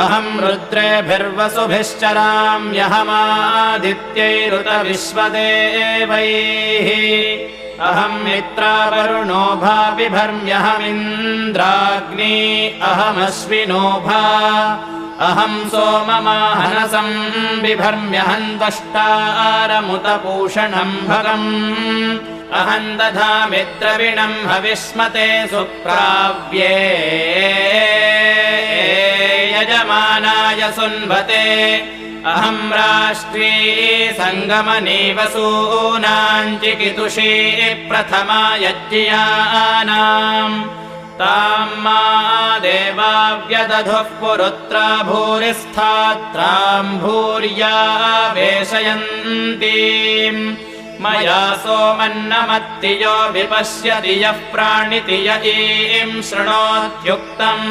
अहं रुद्रेभिर्वसुभिश्चराम्यहमादित्यैरुत विश्वदेवैः अहं मित्रावरुणो भाविभर्म्यहमिन्द्राग्नी अहमश्विनोभा अहं सोममाहनसं बिभर्म्यहं त्वष्टारमुतपूषणं भगम् अहं दधामि द्रविणं हविष्मते सुप्राव्ये यजमानाय सुन्वते अहं राष्ट्री सङ्गमनी वसूनां चिकितुषी प्रथमा यज्ञियानाम् तां मा देवाव्यदधुः पुरुत्रा भूरिस्थात्रां भूर्या वेशयन्तीम् मया सोमन्नमत्ति यो विपश्यति यः प्राणिति य ईं शृणोत्युक्तम्।